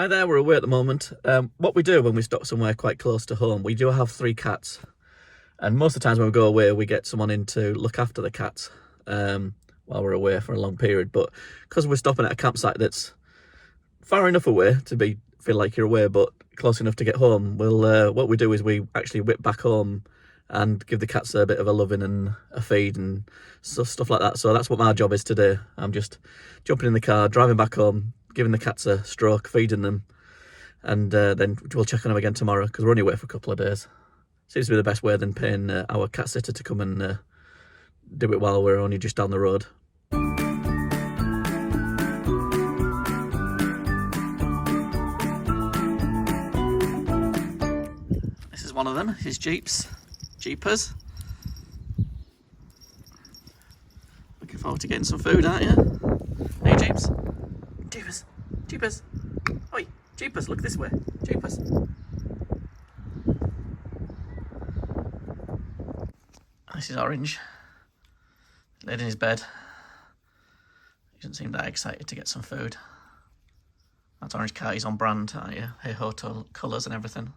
Hi there, we're away at the moment. What we do when we stop somewhere quite close to home, we do have 3 cats. And most of the times when we go away, we get someone in to look after the cats while we're away for a long period. But because we're stopping at a campsite that's far enough away to feel like you're away, but close enough to get home, what we do is we actually whip back home and give the cats a bit of a loving and a feed and stuff like that. So that's what my job is today. I'm just jumping in the car, driving back home, giving the cats a stroke, feeding them, and then we'll check on them again tomorrow because we're only away for a couple of days. Seems to be the best way than paying our cat sitter to come and do it while we're only just down the road. This is one of them, his Jeepers. Looking forward to getting some food, aren't you? Hey Jeeps. Jeepers. Oi, Jeepers, look this way. Jeepers. This is Orange. Laid in his bed. He doesn't seem that excited to get some food. That Orange cat, he's on brand, aren't you? Hey hotel colours and everything.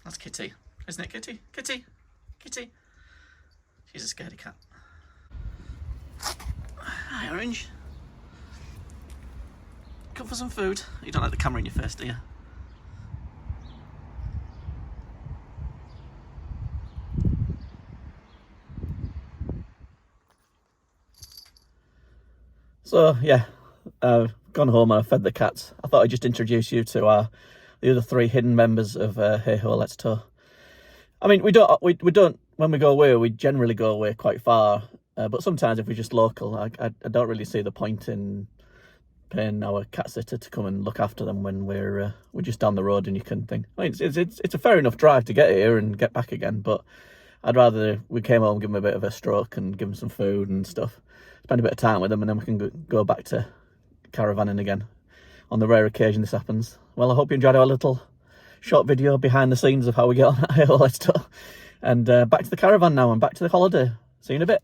That's Kitty, isn't it, Kitty? Kitty. She's a scaredy cat. Hi, Orange. Come for some food. You don't like the camera in your face, do you? So, yeah, I've gone home and I've fed the cats. I thought I'd just introduce you to the other 3 hidden members of Hey Ho, Let's Tow. I mean, we don't, when we go away, we generally go away quite far. But sometimes if we're just local, I don't really see the point in paying our cat sitter to come and look after them when we're just down the road and you can think. I mean, it's a fair enough drive to get here and get back again, but I'd rather we came home, give them a bit of a stroke and give them some food and stuff, spend a bit of time with them, and then we can go back to caravanning again on the rare occasion this happens. Well, I hope you enjoyed our little short video behind the scenes of how we get on at Hey Ho, Let's Tow. And back to the caravan now and back to the holiday. See you in a bit.